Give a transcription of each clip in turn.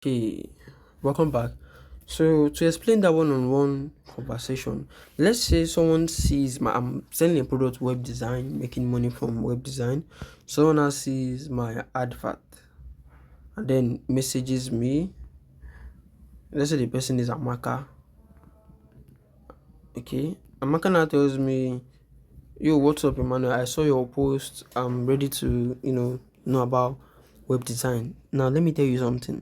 Okay, welcome back. So to explain that one-on-one conversation, let's say someone sees I'm selling a product web design, making money from web design. Someone else sees my advert and then messages me. Let's say the person is Amaka. Okay, Amaka now tells me, "Yo, what's up, Emmanuel? I saw your post. I'm ready to know about web design. Now let me tell you something.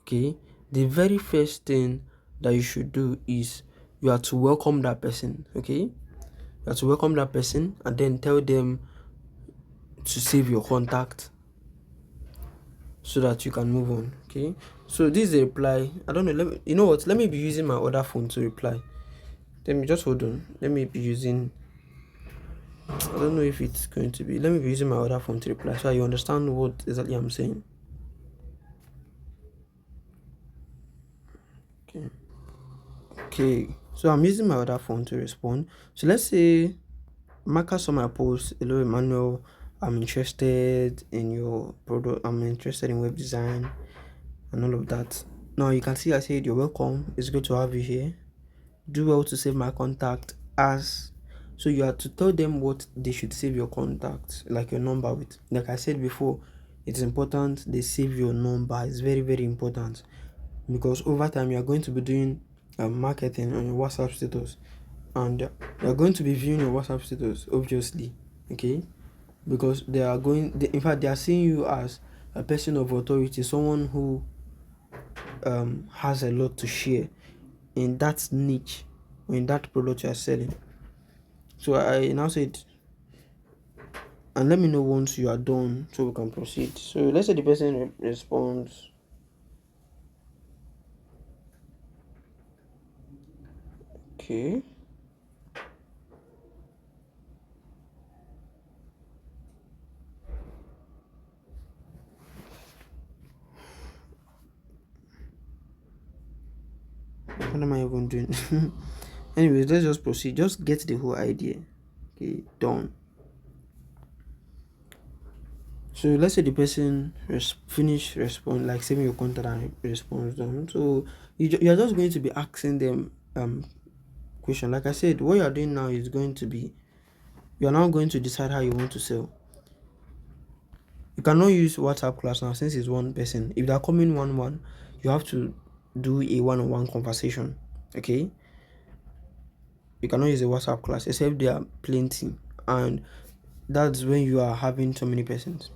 Okay, the very first thing that you should do is you have to welcome that person. Okay, you have to welcome that person and then tell them to save your contact so that you can move on. Okay, so this is a reply. I don't know. You know what? Let me be using my other phone to reply. Let me just hold on. Let me be using. I don't know if it's going to be. Let me be using my other phone to reply so you understand what exactly I'm saying. Okay. Okay. So I'm using my other phone to respond. So let's say Marcus saw my post. Hello, Emmanuel. I'm interested in your product. I'm interested in web design and all of that. Now you can see I said you're welcome. It's good to have you here. Do well to save my contact as so you have to tell them what they should save your contact, like your number with. Like I said before, it's important they save your number. It's very, very important because over time you are going to be doing marketing on your WhatsApp status and they are going to be viewing your WhatsApp status, obviously. Okay, because in fact, they are seeing you as a person of authority, someone who has a lot to share in that niche or in that product you are selling. So I now said, and let me know once you are done so we can proceed. So let's say the person responds, okay. What am I even doing? Anyways, let's just proceed. Just get the whole idea. Okay, done. So let's say the person finish respond like saving your contact and response done. So you're just going to be asking them question. Like I said, what you are doing now is going to be you are now going to decide how you want to sell. You cannot use WhatsApp class now since it's one person. If they are coming one, you have to do a one-on-one conversation. Okay, you cannot use a WhatsApp class except there are plenty, and that's when you are having so many persons.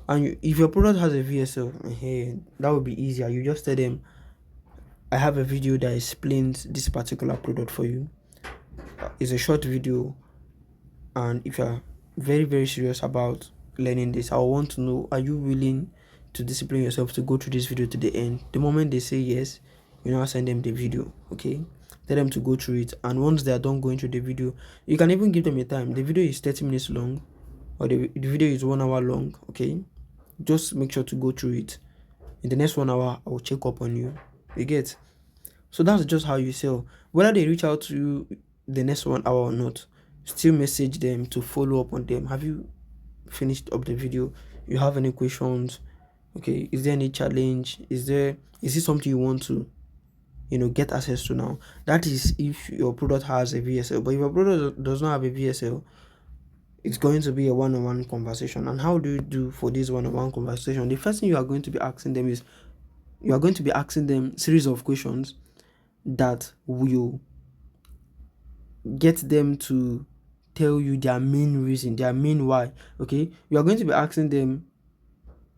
And if your product has a VSL, hey, that would be easier. You just tell them, I have a video that explains this particular product for you. It's a short video, and if you're very, very serious about learning this, I want to know, are you willing to discipline yourself to go through this video to the end? The moment they say yes, you now send them the video, okay? Tell them to go through it, and once they are done going through the video, you can even give them a time. The video is 30 minutes long, or the video is 1 hour long, okay? Just make sure to go through it. In the next 1 hour, I will check up on you. You get? So that's just how you sell. Whether they reach out to you the next 1 hour or not, still message them to follow up on them. Have you finished up the video? You have any questions? Okay, is there any challenge? Is it something you want to get access to now? That is if your product has a VSL. But if your product does not have a VSL, it's going to be a one-on-one conversation. And how do you do for this one-on-one conversation? The first thing you are going to be asking them is you are going to be asking them series of questions that will get them to tell you their main reason, their main why. Okay, you are going to be asking them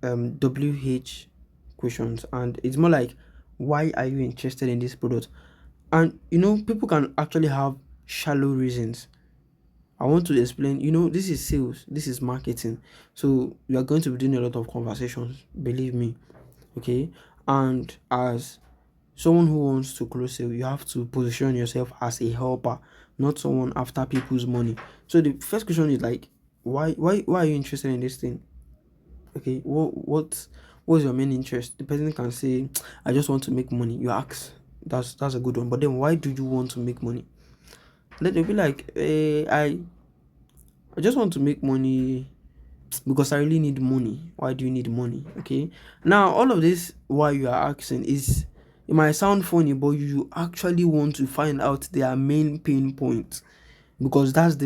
WH questions, and it's more like, why are you interested in this product? And people can actually have shallow reasons. I want to explain, this is sales, this is marketing. So you are going to be doing a lot of conversations, believe me. Okay. And as someone who wants to close sale, you have to position yourself as a helper, not someone after people's money. So the first question is like, why are you interested in this thing? Okay, what's your main interest? The person can say, I just want to make money. You ask, that's a good one. But then why do you want to make money? Then they'll be like, I just want to make money because I really need money. Why do you need money? Okay. Now, all of this, why you are asking, is it might sound funny, but you actually want to find out their main pain point, because that's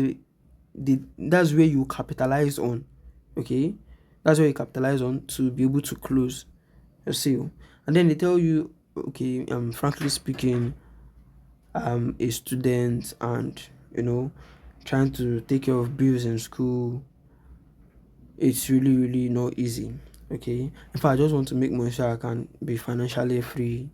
that's where you capitalize on. Okay, that's where you capitalize on to be able to close a sale. And then they tell you, okay, frankly speaking, a student, and trying to take care of bills in school, it's really really not easy. Okay, if I just want to make money so I can be financially free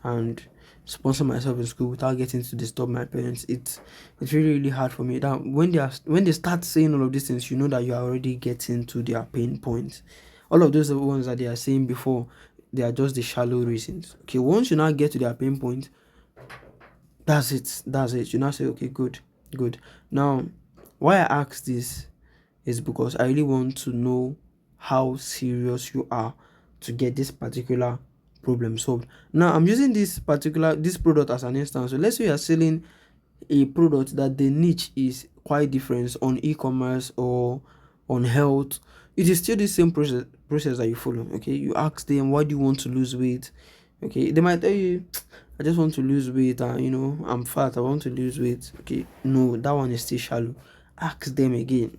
and sponsor myself in school without getting to disturb my parents, it's really really hard for me. That when they start saying all of these things, you know that you are already getting to their pain points. All of those are the ones that they are saying before, they are just the shallow reasons. Okay, once you now get to their pain point, that's it. You now say, okay, good. Now, why I ask this is because I really want to know how serious you are to get this particular problem solved. Now, I'm using this product as an instance. So let's say you are selling a product that the niche is quite different on e-commerce or on health. It is still the same process that you follow. Okay, you ask them, why do you want to lose weight? Okay, they might tell you, I just want to lose weight, and I'm fat, I want to lose weight. Okay, no, that one is still shallow. Ask them again,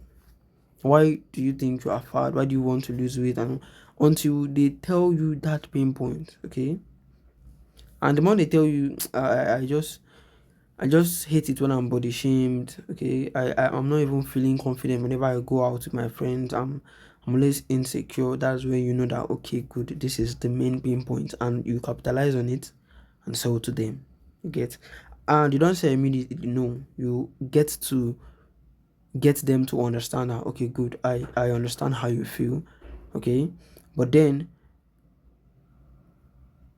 why do you think you are fat? Why do you want to lose weight? And until they tell you that pain point. Okay, and the more they tell you, I just hate it when I'm body shamed. Okay, I'm not even feeling confident whenever I go out with my friends. I'm always insecure. That's when you know that, okay, good, this is the main pain point, and you capitalize on it and sell to them. You get, and you don't say immediately no. You get them to understand that, okay, good, I understand how you feel. Okay, but then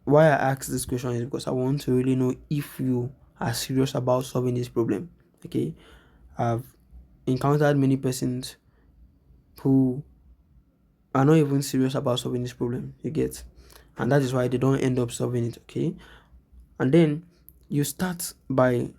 why I ask this question is because I want to really know if you are serious about solving this problem. Okay, I've encountered many persons who are not even serious about solving this problem. You get, and that is why they don't end up solving it. Okay, and then you start by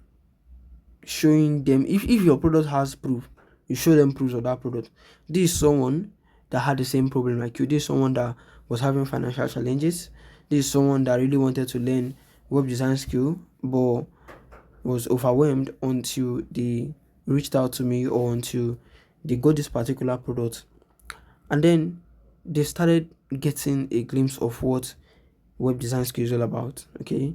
showing them, if your product has proof, you show them proofs of that product. This is someone that had the same problem like you. This is someone that was having financial challenges. This is someone that really wanted to learn web design skill, but was overwhelmed until they reached out to me, or until they got this particular product, and then they started getting a glimpse of what web design skill is all about. Okay,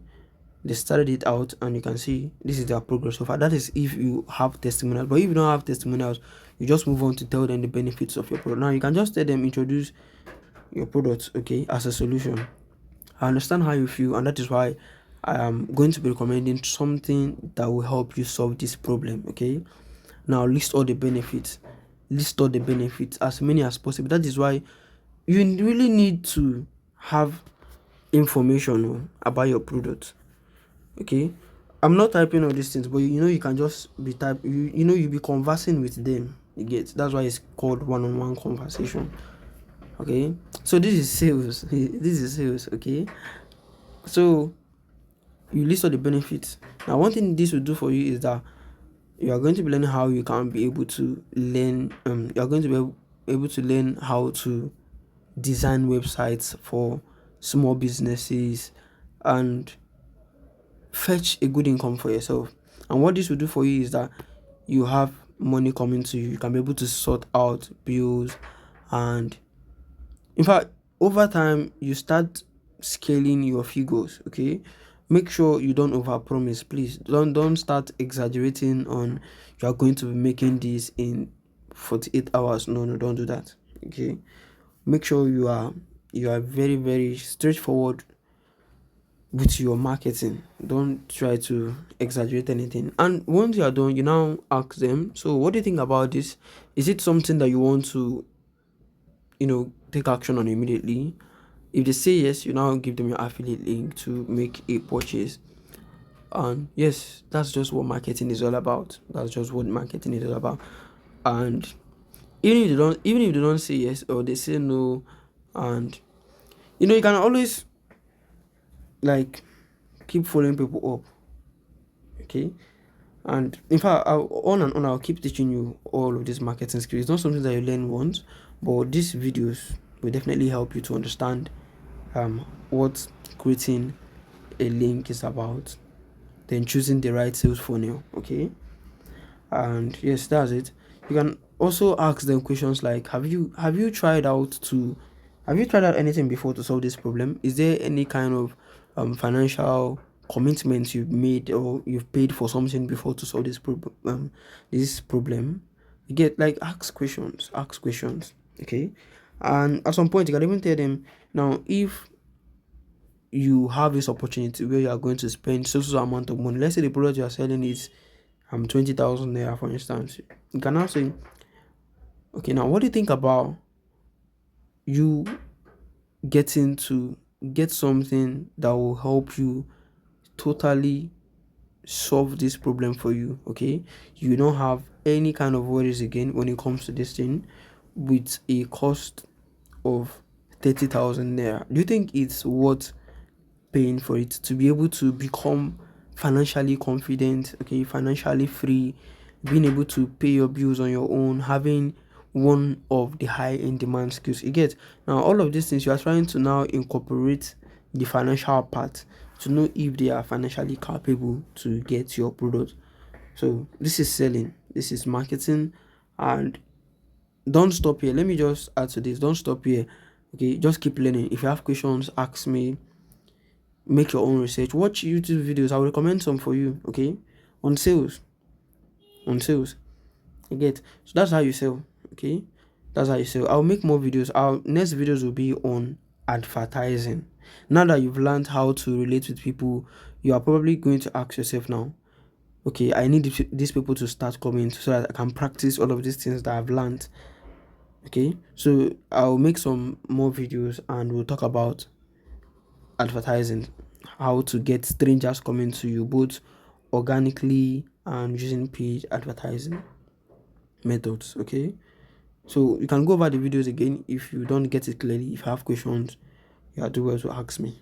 they started it out, and you can see this is their progress so far. That is if you have testimonials. But if you don't have testimonials, you just move on to tell them the benefits of your product. Now you can just tell them, introduce your product, okay, as a solution. I understand how you feel, and that is why I am going to be recommending something that will help you solve this problem. Okay, now list all the benefits. List all the benefits, as many as possible. That is why you really need to have information, about your product. Okay, I'm not typing all these things, but you can just be you be conversing with them. You get, that's why it's called one-on-one conversation. Okay, so this is sales. This is sales. Okay, so you list all the benefits. Now, one thing this will do for you is that you are going to be learning how you can be able to learn. You are going to be able to learn how to design websites for small businesses and fetch a good income for yourself. And what this will do for you is that you have money coming to you. You can be able to sort out bills, and in fact, over time you start scaling your figures. Okay, make sure you don't overpromise. Please don't start exaggerating on you are going to be making this in 48 hours. No, don't do that. Okay, make sure you are very very straightforward with your marketing. Don't try to exaggerate anything. And once you are done, you now ask them, so what do you think about this? Is it something that you want to take action on immediately? If they say yes, you now give them your affiliate link to make a purchase. And yes, that's just what marketing is all about. That's just what marketing is all about. And even if they don't say yes, or they say no, and you can always, like, keep following people up. Okay, and in fact, on and on, I'll keep teaching you all of these marketing skills. It's not something that you learn once, But these videos will definitely help you to understand what creating a link is about, then choosing the right sales funnel. Okay, and yes, that's it. You can also ask them questions like, have you tried out anything before to solve this problem? Is there any kind of financial commitments you've made, or you've paid for something before to solve this problem? You get, like, ask questions. Okay, and at some point you can even tell them, now, if you have this opportunity where you are going to spend so amount of money, let's say the product you are selling is 20,000 naira, for instance. You can now say, okay, now what do you think about you getting to get something that will help you totally solve this problem for you? Okay, you don't have any kind of worries again when it comes to this thing, with a cost of 30,000 naira. Do you think it's worth paying for it to be able to become financially confident, okay, financially free, being able to pay your bills on your own, having one of the high end demand skills? You get, now all of these things you are trying to now incorporate the financial part to know if they are financially capable to get your product. So this is selling, this is marketing. And don't stop here. Let me just add to this. Don't stop here. Okay, just keep learning. If you have questions, ask me. Make your own research. Watch YouTube videos. I'll recommend some for you. Okay, on sales, on sales. You get, so that's how you sell. Okay, that's how you sell. I'll make more videos. Our next videos will be on advertising. Now that you've learned how to relate with people, you are probably going to ask yourself now, okay, I need these people to start coming so that I can practice all of these things that I've learned. Okay, so I'll make some more videos and we'll talk about advertising, how to get strangers coming to you, both organically and using paid advertising methods. Okay, so you can go over the videos again if you don't get it clearly. If you have questions, you are do well to ask me.